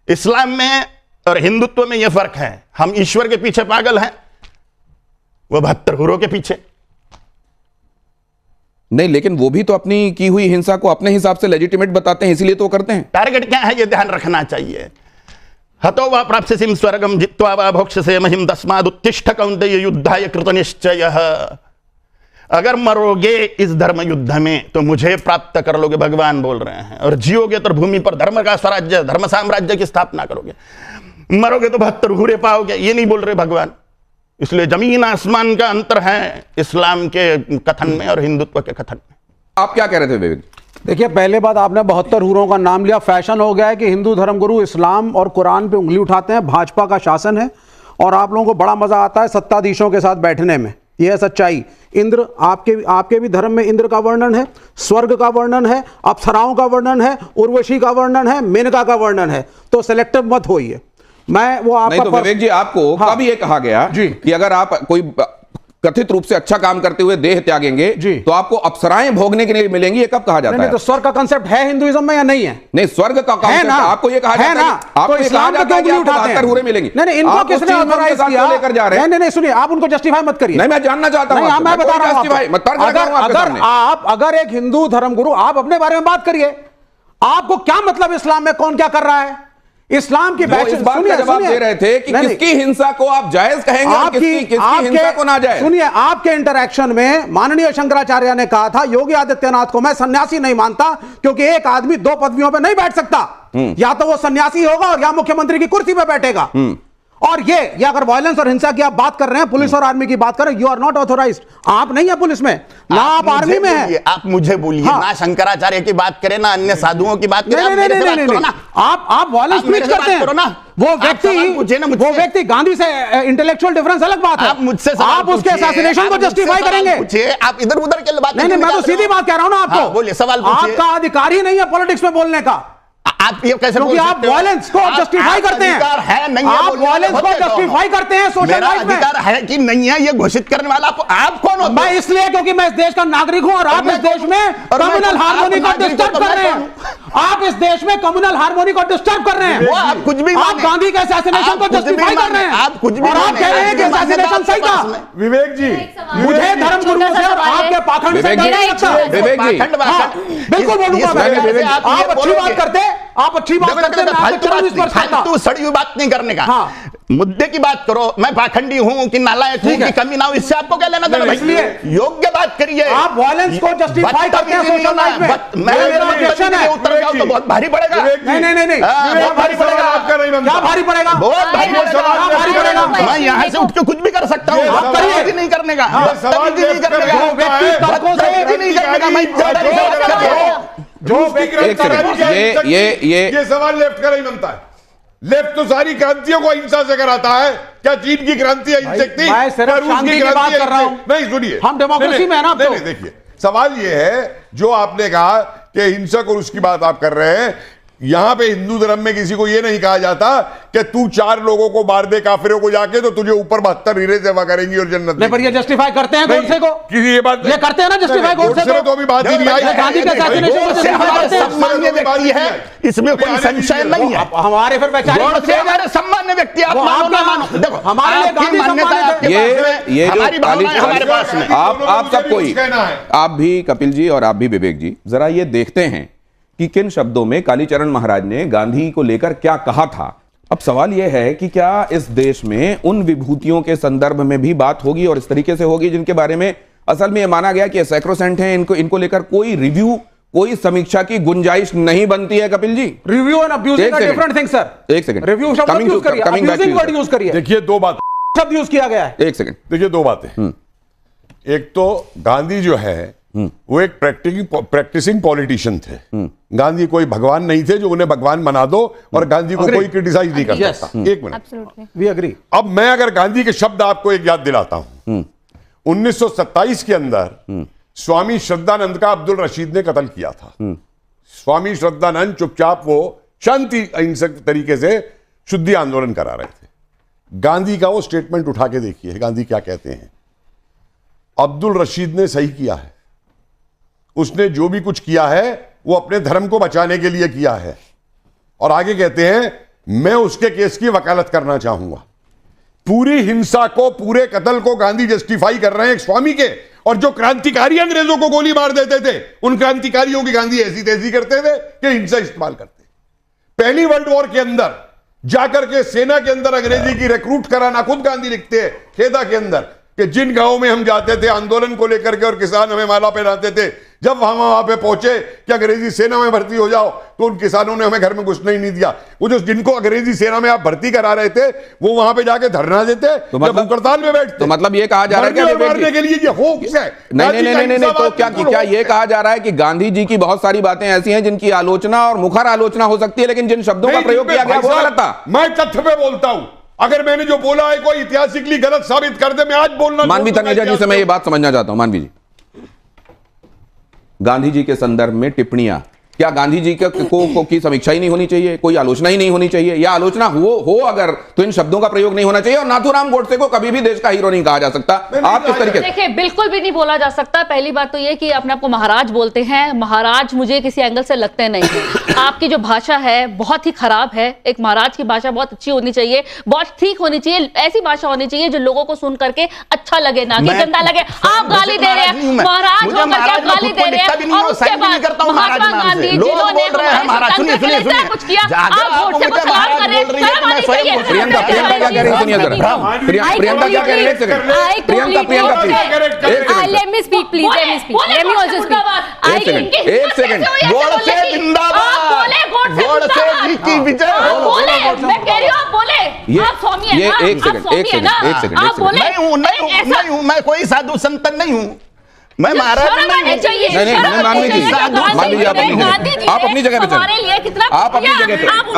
इस्लाम में और हिंदुत्व में यह फर्क है, हम ईश्वर के पीछे पागल हैं, वो 72 हुरों के पीछे नहीं। लेकिन वो भी तो अपनी की हुई हिंसा को अपने हिसाब से लेजिटिमेट बताते हैं, इसीलिए तो करते हैं। टारगेट क्या है, ये ध्यान रखना चाहिए। हतो वा प्राप्स्यसिं स्वर्गं जित्वा वा भोक्ष्यसे महिं तस्माद् उत्तिष्ठ कौन्तेय युद्धाय कृतनिश्चयः। अगर मरोगे इस धर्म युद्ध में तो मुझे प्राप्त कर लोगे, भगवान बोल रहे हैं, और जियोगे तो भूमि पर धर्म का स्वराज्य, धर्म साम्राज्य की स्थापना करोगे। मरोगे तो 72 हुरे पाओगे, ये नहीं बोल रहे भगवान। इसलिए जमीन आसमान का अंतर है इस्लाम के कथन में और हिंदुत्व के कथन में। आप क्या कह रहे थे विवेक? देखिए, पहले बात, आपने 72 हुरों का नाम लिया। फैशन हो गया है कि हिंदू धर्मगुरु इस्लाम और कुरान पे उंगली उठाते हैं। भाजपा का शासन है और आप लोगों को बड़ा मजा आता है सत्ताधीशों के साथ बैठने में। यह है सच्चाई। इंद्र, आपके भी धर्म में इंद्र का वर्णन है, स्वर्ग का वर्णन है, अप्सराओं का वर्णन है, उर्वशी का वर्णन है, मेनका का वर्णन है। तो सिलेक्टिव मत होइए। मैं वो आपका नहीं तो विवेक जी, आपको कब ये कहा गया जी कि अगर आप कोई कथित रूप से अच्छा काम करते हुए देह त्यागेंगे जी तो आपको अप्सराएं भोगने के लिए मिलेंगी? ये कब कहा जाता है? तो स्वर्ग का कांसेप्ट है हिंदुइज्म में या नहीं है? नहीं, स्वर्ग का कांसेप्ट आपको ये कहा जाता है, आपको ये कहा जाता है कि आपको 72 हुरे मिलेंगी। नहीं, इनको किसने ऑथराइज किया? लेकर जा रहे हैं। नहीं, सुनिए, आप उनको जस्टिफाई मत करिए। नहीं, मैं जानना चाहता हूं, मैं बता रहा हूं। अगर एक हिंदू धर्मगुरु, आप अपने बारे में बात करिए। आपको क्या मतलब इस्लाम में कौन क्या कर रहा है? इस्लाम की इस बात का जवाब दे रहे थे कि किसकी हिंसा को आप जायज कहेंगे और किसकी हिंसा को नाजायज। सुनिए, आपके इंटरैक्शन में माननीय शंकराचार्य ने कहा था योगी आदित्यनाथ को मैं सन्यासी नहीं मानता, क्योंकि एक आदमी 2 पदवियों पे नहीं बैठ सकता। या तो वो सन्यासी होगा और या मुख्यमंत्री की कुर्सी पे बैठेगा। और ये अगर वायलेंस और हिंसा की आप बात कर रहे हैं, पुलिस और आर्मी की बात कर रहे हैं, यू आर नॉट ऑथोराइज्ड। आप नहीं है पुलिस में, ना आप आर्मी में है। आप मुझे बोलिए, ना शंकराचार्य की बात करें, ना अन्य साधुओं की बात करें। नहीं, आप वायलेंस प्रीच करते हैं। वो व्यक्ति गांधी से इंटेलेक्चुअल डिफरेंस अलग बात है। आप मुझसे आप उसके असैसिनेशन को जस्टिफाई करेंगे। आप इधर उधर के बात नहीं, मैं तो सीधी बात कह रहा हूं ना आपको। बोलिए, सवाल आपका अधिकार ही नहीं है पॉलिटिक्स में बोलने का। आप ये कैसे, क्योंकि आप वायलेंस को जस्टिफाई करते हैं। आप वायलेंस को जस्टिफाई करते हैं सोशल लाइफ में। अधिकार है कि नहीं है ये घोषित करने वाला आप कौन होते हैं? मैं इसलिए क्योंकि मैं इस देश का नागरिक हूं और आप इस देश में कम्युनल हार्मोनी को डिस्टर्ब कर रहे हैं। आप इस देश में कम्युनल हार्मोनी को डिस्टर्ब कर रहे हैं। वो आप कुछ भी, आप गांधी के असैसिनेशन को जस्टिफाई कर रहे हैं। आप कुछ भी, और आप कह रहे हैं कि असैसिनेशन सही था। विवेक जी, मुझे धर्मगुरुओं से और आपके पाखंड से डर नहीं लगता। विवेक जी, बिल्कुल बोलूंगा मैं। आप अच्छी बात करते, आप अच्छी बात करते, फालतू सड़ी हुई बात नहीं करने का। मुद्दे की बात करो। मैं पाखंडी हूं कि नालायक हूं कि कमी ना हो, इससे आपको क्या लेना देना? इसलिए योग्य बात करिए। आप वायलेंस को जस्टिफाई करते हैं सोशल लाइफ में। मेरा ऑब्जेक्शन है। उत्तर जाओ तो बहुत भारी पड़ेगा। नहीं, बहुत भारी पड़ेगा। क्या भारी पड़ेगा? बहुत भारी पड़ेगा। मैं यहाँ से उठ के कुछ भी कर सकता हूँ। आप करिए, नहीं करने का, नहीं करने का, व्यक्ति तर्कों से नहीं करने का। मैं जो ये सवाल लेफ्ट का नहीं बनता है। लेफ्ट तो सारी क्रांतियों को अहिंसा से कराता है। क्या चीन की क्रांति अहिंसक थी? मैं सिर्फ शांति की बात कर रहा हूं। नहीं, सुनिए, हम डेमोक्रेसी में है ना। नहीं, देखिए, सवाल ये है जो आपने कहा कि हिंसक और उसकी बात आप कर रहे हैं। यहां पे हिंदू धर्म में किसी को यह नहीं कहा जाता कि तू 4 लोगों को मार दे काफिरों को जाके तो तुझे ऊपर 72 हीरे सेवा करेंगी और जन्नत नहीं। पर ये जस्टिफाई करते हैं गोडसे को। किसी ये बात ये करते हैं ना, जस्टिफाई गोडसे को। तो अभी बात ही नहीं आई। गांधी के असैसिनेशन को जस्टिफाई करते हैं। सम्मान्य व्यक्ति है, इसमें कोई संशय नहीं है। हमारे फिर गोडसे हमारे सम्मान्य व्यक्ति, आप मानो ना मानो, देखो हमारे लिए गांधी सम्मानित है। ये हमारी भावनाएं हमारे पास में। आप सब कोई, आप भी कपिल जी और आप भी विवेक जी, जरा ये देखते हैं कि किन शब्दों में कालीचरण महाराज ने गांधी को लेकर क्या कहा था। अब सवाल यह है कि क्या इस देश में उन विभूतियों के संदर्भ में भी बात होगी और इस तरीके से होगी जिनके बारे में असल में यह माना गया कि सैक्रोसेंट हैं, इनको लेकर कोई रिव्यू, कोई समीक्षा की गुंजाइश नहीं बनती है। Kapil ji, review and abusing are different things sir. एक सेकंड, रिव्यू शब्द यूज करिए, अब्यूजिंग वर्ड यूज करिए। देखिए, 2 बात शब्द यूज किया गया है। एक सेकंड, देखिए, 2 बातें। एक तो गांधी जो है वो एक प्रैक्टिसिंग पॉलिटिशियन थे। गांधी कोई भगवान नहीं थे जो उन्हें भगवान बना दो और गांधी को कोई क्रिटिसाइज नहीं कर सकता। एक मिनट, वी एग्री। अब मैं अगर गांधी के शब्द आपको एक याद दिलाता हूं, 1927 के अंदर स्वामी श्रद्धानंद का अब्दुल रशीद ने कत्ल किया था। स्वामी श्रद्धानंद चुपचाप वो शांति अहिंसक तरीके से शुद्धि आंदोलन करा रहे थे। गांधी का वो स्टेटमेंट उठा के देखिए, गांधी क्या कहते हैं। अब्दुल रशीद ने सही किया है, उसने जो भी कुछ किया है वो अपने धर्म को बचाने के लिए किया है। और आगे कहते हैं मैं उसके केस की वकालत करना चाहूंगा। पूरी हिंसा को, पूरे कत्ल को गांधी जस्टिफाई कर रहे हैं एक स्वामी के, और जो क्रांतिकारी अंग्रेजों को गोली मार देते थे उन क्रांतिकारियों की गांधी ऐसी तैसी करते थे कि हिंसा इस्तेमाल करते। पहली वर्ल्ड वॉर के अंदर जाकर के सेना के अंदर अंग्रेजी की रिक्रूट कराना, खुद गांधी लिखते हैं खेदा के अंदर कि जिन गांवों में हम जाते थे आंदोलन को लेकर के और किसान हमें माला पहनाते थे, जब हम वहां पे पहुंचे कि अंग्रेजी सेना में भर्ती हो जाओ तो उन किसानों ने हमें घर में घुसने ही नहीं दिया। वो जो जिनको अंग्रेजी सेना में आप भर्ती करा रहे थे वो वहां पे जाके धरना देते, तो मतलब हड़ताल में बैठते। तो मतलब ये कहा जा रहा है कि मारने के लिए ये होप्स है। नहीं, तो क्या ये कहा जा रहा है कि गांधी जी की बहुत सारी बातें ऐसी हैं जिनकी आलोचना और मुखर आलोचना हो सकती है, लेकिन जिन शब्दों का प्रयोग किया गया वो गलत था? मैं तथ्य पे बोलता हूं, अगर मैंने जो बोला है कोई ऐतिहासिकली गलत साबित कर दे, मैं आज बोलना। मानवी तनेजा जी से मैं ये बात समझना चाहता हूं। मानवी जी, गांधी जी के संदर्भ में टिप्पणियां, क्या गांधी जी की समीक्षा ही नहीं होनी चाहिए, कोई आलोचना ही नहीं होनी चाहिए, या आलोचना हो अगर तो इन शब्दों का प्रयोग नहीं होना चाहिए? और नाथूराम गोडसे को कभी भी देश का हीरो नहीं कहा जा सकता। आप किस तरीके से? देखिए, बिल्कुल भी नहीं बोला जा सकता। पहली बात तो ये कि अपने आपको महाराज बोलते हैं, महाराज मुझे किसी एंगल से लगते नहीं। आपकी जो भाषा है बहुत ही खराब है। एक महाराज की भाषा बहुत अच्छी होनी चाहिए, बहुत ठीक होनी चाहिए, ऐसी भाषा होनी चाहिए जो लोगों को सुन करके अच्छा लगे, ना कि गंदा लगे। आप गाली दे रहे हैं, महाराज होकर के आप गाली दे रहे हैं, और उसके बाद महात्मा गांधी जिन्होंने सुनिए कुछ किया, आप वोट से कुछ खराब कर रहे हैं। प्रियंका क्या कह रही है? सुनिए जरा, प्रियंका क्या कह रही है? एक second, Priyanka let me speak please, let me speak, let me also speak। एक सेकंड, गोडसे जिंदाबाद, गोडसे जी की विजय। मैं कह रही हूं आप बोले, आप स्वामी हैं ना, एक सेकंड, आप बोले। नहीं हूं, मैं कोई साधु संत नहीं हूं, मैं महाराज नहीं। नहीं, मानवी जी, आप अपनी जगह पे चलें, आप अपनी जगह पे, आप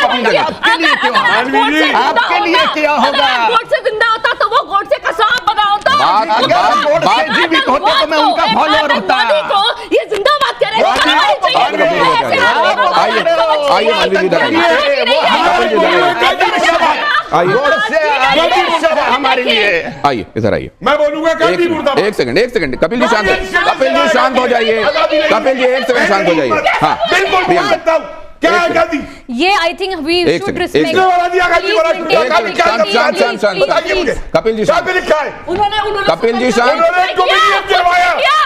अपनी जगह। आपके लिए क्या होगा? गोडसे जिंदा होता तो वो गोडसे का सांप बना होता। अगर गोडसे जीवित होते तो मैं उनका फॉलोअर होता। ये जिंदाबाद कह रहे हैं। आइए मानवी जी, हमारे लिए आइए, इधर आइए। मैं बोलूंगा एक सेकंड, कपिल जी शांत हो जाइए। कपिल जी एक सेकंड शांत हो जाइए। हाँ, बिल्कुल बोल सकता हूं। क्या आजादी? ये I think we should respect. Kapil ji शांत, कपिल जी शांत।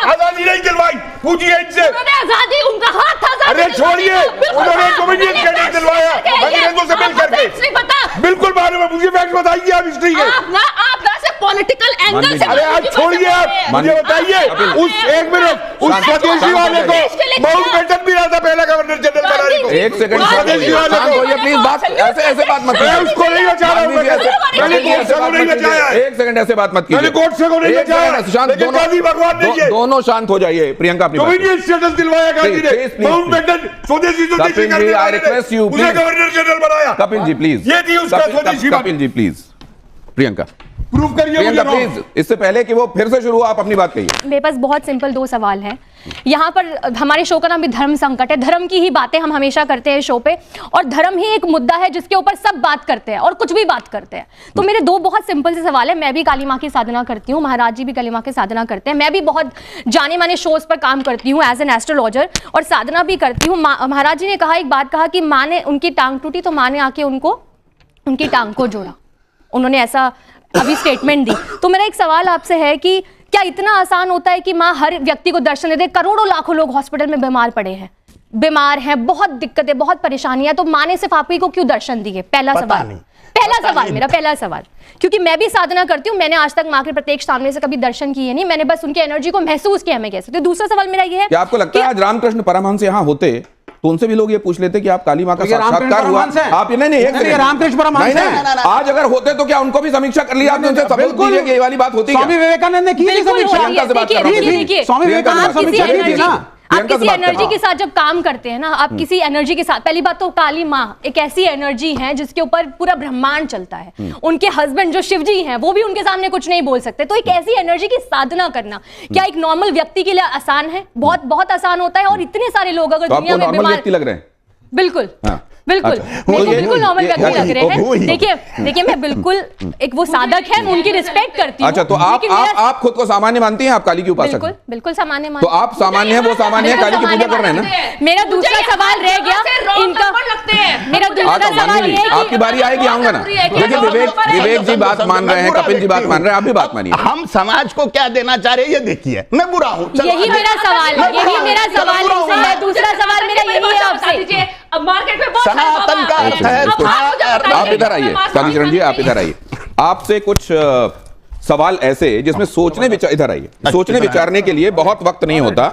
आजादी नहीं दिलवाई, पूछिए इनसे। आजादी उनका हाथ था। अरे छोड़िए, उन्होंने कम्युनिस्ट कैडेट दिलवाया अंग्रेजों से मिल करके। बिल्कुल मालूम है मुझे, फैक्ट बताइए आप हिस्ट्री के। आप ना सिर्फ पॉलिटिकल एंगल से। अरे आज छोड़िए, आप मुझे बताइए उस एक मिनट उस स्वदेशी वाले को माउंटबेटन भी रहा था पहला गवर्नर जनरल बनाने को। एक सेकंड शांत होइए प्लीज, बात ऐसे बात मत कीजिए। मैं उसको नहीं बचा रहा हूं, मैंने गोडसे को नहीं बचाया। एक सेकंड ऐसे बात मत कीजिए, मैंने गोडसे को नहीं बचाया, शांत, लेकिन गांधी भगवान ने ये दोनों शांत हो जाइए। प्रियंका अपनी कम्युनिस्ट स्टेटस दिलवाया गांधी ने, माउंटबेटन स्वदेशी करने वाले ने उसे गवर्नर जनरल बनाया। कपिल जी प्लीज, ये थी उसका स्वदेशी। कपिल जी प्लीज, प्रियंका प्रूफ करिए प्रियंका प्लीज, इससे पहले कि वो फिर से शुरू हो, आप अपनी बात कहिए। मेरे पास बहुत सिंपल दो सवाल हैं। यहाँ पर हमारे शो का नाम भी धर्म संकट है, धर्म की ही बातें हम हमेशा करते हैं शो पे, और धर्म ही एक मुद्दा है जिसके ऊपर सब बात करते हैं और कुछ भी बात करते हैं। तो मेरे दो बहुत सिंपल से सवाल है। मैं भी काली माँ की साधना करती हूँ, महाराज जी भी काली माँ की साधना करते हैं, मैं भी बहुत जाने माने शोज पर काम करती हूँ एज एन एस्ट्रोलॉजर, और साधना भी करती हूँ। महाराज जी ने कहा, एक बात कहा कि माँ ने, उनकी टांग टूटी तो माँ ने आके उनको, उनकी टांग को जोड़ा, उन्होंने ऐसा अभी स्टेटमेंट दी। तो मेरा एक सवाल आपसे है कि क्या इतना आसान होता है कि माँ हर व्यक्ति को दर्शन दे दे? करोड़ों लाखों लोग हॉस्पिटल में बीमार पड़े हैं, बीमार हैं, बहुत दिक्कतें, बहुत परेशानियां, तो माँ ने सिर्फ आप ही को क्यों दर्शन दिए? पहला सवाल मेरा पहला सवाल, क्योंकि मैं भी साधना करती हूँ, मैंने आज तक माँ के प्रत्येक सामने से कभी दर्शन किए नहीं, मैंने बस उनकी एनर्जी को महसूस किया, मैं कैसे। तो दूसरा सवाल मेरा ये है, क्या आपको लगता है आज रामकृष्ण परमहंस यहाँ होते तो उनसे भी लोग ये पूछ लेते कि आप काली माँ का साक्षात्कार हुआ? आप नहीं, रामकृष्ण परमहंस है। आज अगर होते तो क्या उनको भी समीक्षा कर लिया आपने? उनसे सबूत दीजिए कि ये वाली बात होती है। स्वामी विवेकानंद ने की थी समीक्षा। स्वामी विवेकानंद समीक्षा की थी ना। आप किसी एनर्जी के साथ जब काम करते हैं ना, आप किसी एनर्जी के साथ, पहली बात तो काली माँ एक ऐसी एनर्जी है जिसके ऊपर पूरा ब्रह्मांड चलता है। उनके हस्बैंड जो शिव जी हैं वो भी उनके सामने कुछ नहीं बोल सकते। तो एक ऐसी एनर्जी की साधना करना क्या एक नॉर्मल व्यक्ति के लिए आसान है? बहुत बहुत आसान होता है। और इतने सारे लोग अगर दुनिया में बीमार लग रहे हैं, बिल्कुल बिल्कुल, अच्छा। मेरे को बिल्कुल नॉर्मल व्यक्ति लग रहे हैं। देखिए मैं बिल्कुल एक वो साधक है, मैं उनकी रिस्पेक्ट करती हूँ। अच्छा, तो आप खुद को सामान्य मानती हैं? आप काली की उपासक? बिल्कुल बिल्कुल सामान्य तो आप सामान्य हैं, वो सामान्य है, काली की पूजा कर रहे हैं ना? मेरा दूसरा सवाल रह गया, इनका आता हूं, मान लीजिए आपकी बारी आएगी, आऊंगा ना। देखिए विवेक जी बात मान रहे हैं, कपिल जी बात मान रहे हैं, आप भी बात मानिए। हम समाज को क्या देना चाह रहे हैं ये देखिए। मैं बुरा हूं, यही मेरा सवाल है, यही मेरा सवाल है। दूसरा सवाल मेरा यही है आपसे, अब मार्केट में बहुत सनातन का अर्थ है। आप इधर आइए कालीचरण जी, आप इधर आइए। आपसे कुछ सवाल ऐसे जिसमें सोचने विचार, इधर आइए, सोचने विचारने के लिए बहुत वक्त नहीं होता।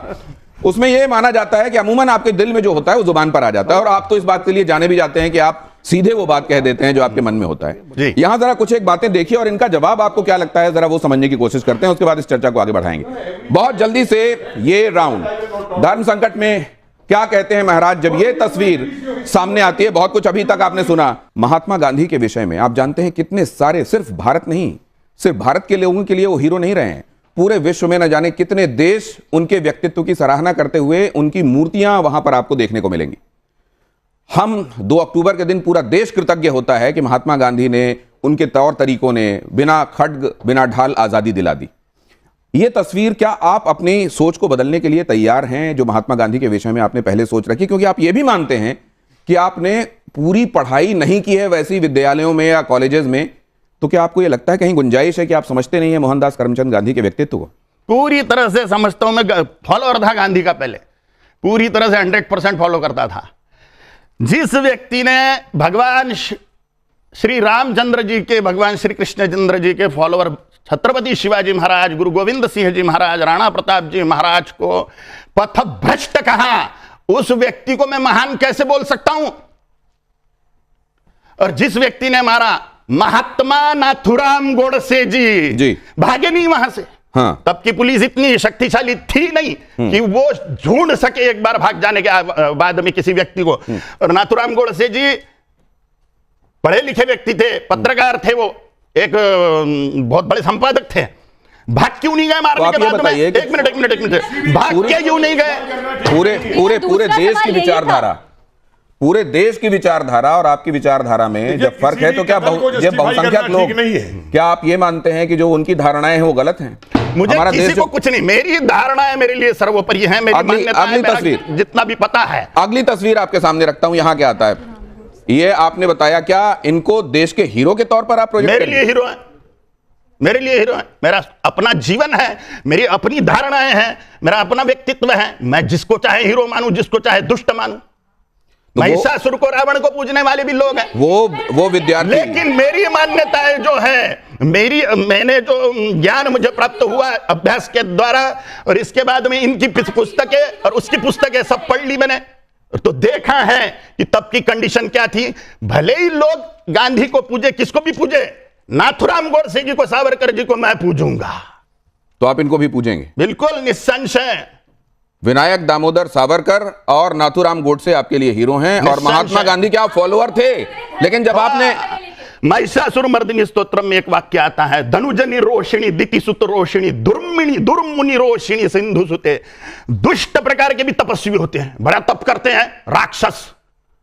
उसमें यह माना जाता है कि अमूमन आपके दिल में जो होता है वो जुबान पर आ जाता है, और आप तो इस बात के लिए जाने भी जाते हैं कि आप सीधे वो बात कह देते हैं जो आपके मन में होता है। यहां जरा कुछ एक बातें देखिए और इनका जवाब आपको क्या लगता है जरा वो समझने की कोशिश करते हैं, उसके बाद इस चर्चा को आगे बढ़ाएंगे। बहुत जल्दी से ये राउंड, धर्म संकट में क्या कहते हैं महाराज, जब ये तस्वीर सामने आती है। बहुत कुछ अभी तक आपने सुना महात्मा गांधी के विषय में, आप जानते हैं कितने सारे, सिर्फ भारत नहीं, सिर्फ भारत के लोगों के लिए वो हीरो नहीं रहे हैं, पूरे विश्व में न जाने कितने देश उनके व्यक्तित्व की सराहना करते हुए उनकी मूर्तियां वहां पर आपको देखने को मिलेंगी। हम 2 अक्टूबर के दिन पूरा देश कृतज्ञ होता है कि महात्मा गांधी ने, उनके तौर तरीकों ने बिना खड्ग बिना ढाल आजादी दिला दी। यह तस्वीर, क्या आप अपनी सोच को बदलने के लिए तैयार हैं जो महात्मा गांधी के विषय में आपने पहले सोच रखी, क्योंकि आप यह भी मानते हैं कि आपने पूरी पढ़ाई नहीं की है वैसी विद्यालयों में या कॉलेजेस में, तो क्या आपको यह लगता है कहीं गुंजाइश है कि आप समझते नहीं है मोहनदास करमचंद गांधी के व्यक्तित्व को? पूरी तरह से समझता हूं मैं, फॉलोअर था गांधी का, पहले पूरी तरह से 100% फॉलो करता था। जिस व्यक्ति ने भगवान श्री रामचंद्र जी के, भगवान श्री कृष्णचंद्र जी के फॉलोअर छत्रपति शिवाजी महाराज, गुरु गोविंद सिंह जी महाराज, राणा प्रताप जी महाराज को पथभ्रष्ट कहा, उस व्यक्ति को मैं महान कैसे बोल सकता हूं? और जिस व्यक्ति ने मारा महात्मा नाथुराम गोडसे जी भागे नहीं वहां से। हाँ। तब की पुलिस इतनी शक्तिशाली थी नहीं कि वो ढूंढ सके एक बार भाग जाने के बाद में किसी व्यक्ति को। और नाथुराम गोडसे जी पढ़े लिखे व्यक्ति थे, पत्रकार थे, वो एक बहुत बड़े संपादक थे। भाग क्यों नहीं गए मारने के बाद में? एक मिनट, भाग के क्यों नहीं गए? पूरे देश की विचारधारा, पूरे देश की विचारधारा और आपकी विचारधारा में जब फर्क है, तो क्या बहुसंख्यक लोग, क्या आप ये मानते हैं कि जो उनकी धारणाएं हैं वो गलत हैं? मुझे किसी को कुछ नहीं, मेरी धारणाएं मेरे लिए सर्वोपरि है, मेरी मान्यता है, तस्वीर जितना भी पता है। अगली तस्वीर आपके सामने रखता हूं, यहां क्या आता है? ये आपने बताया, क्या इनको देश के हीरो के तौर पर आप प्रोजेक्ट? मेरे लिए हीरो है, मेरे लिए हीरो है। मेरा अपना जीवन है, मेरी अपनी धारणाएं हैं, मेरा अपना व्यक्तित्व है। मैं जिसको चाहे हीरो मानूं, जिसको चाहे दुष्ट मानूं। महिषासुर को, रावण को पूजने वाले भी लोग हैं, वो विद्यार्थी। लेकिन मेरी मान्यताएं जो है, मैंने जो ज्ञान मुझे प्राप्त हुआ अभ्यास के द्वारा, और इसके बाद में इनकी पुस्तकें और उसकी पुस्तकें सब पढ़ ली मैंने, तो देखा है कि तब की कंडीशन क्या थी। भले ही लोग गांधी को पूजे, किसको भी पूजे, नाथुराम गोडसे जी को, सावरकर जी को मैं पूजूंगा। तो आप इनको भी पूजेंगे? बिल्कुल निस्संशय। विनायक दामोदर सावरकर और नाथुराम गोडसे आपके लिए हीरो हैं, और महात्मा गांधी के आप फॉलोअर थे। लेकिन जब आपने महिषासुर मर्दिनी स्तोत्र में एक वाक्य आता है, धनुजनी रोशिणी दितिसुत रोशिणी दुर्मुनि रोशिणी सिंधु सुते। दुष्ट प्रकार के भी तपस्वी होते हैं, बड़ा तप करते हैं, राक्षस,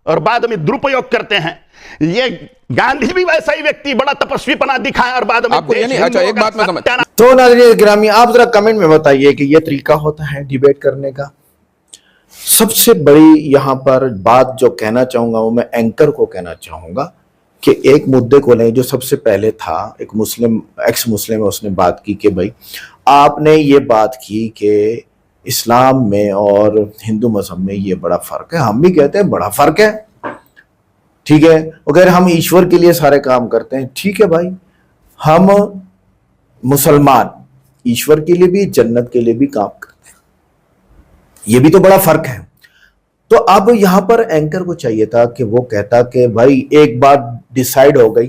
और बाद में दुरुपयोग करते हैं। ये गांधी भी वैसा ही व्यक्ति, बड़ा तपस्वीपना दिखाया और बाद में आपको अच्छा एक बात में समझ। तो नाज़रीन गिरामी, आप जरा कमेंट में बताइए कि ये तरीका होता है डिबेट करने का? सबसे बड़ी यहाँ पर बात जो कहना चाहूंगा वो मैं एंकर को कहना चाहूंगा कि एक मुद्दे को लें जो सबसे पहले था, एक मुस्लिम, एक्स मुस्लिम है, उसने बात की कि भाई आपने ये बात की कि इस्लाम में और हिंदू मजहब में ये बड़ा फर्क है। हम भी कहते हैं बड़ा फर्क है, ठीक है। अगर हम ईश्वर के लिए सारे काम करते हैं, ठीक है भाई, हम मुसलमान ईश्वर के लिए भी, जन्नत के लिए भी काम करते हैं, ये भी तो बड़ा फर्क है। तो अब यहां पर एंकर को चाहिए था कि वो कहता कि भाई एक बात डिसाइड हो गई,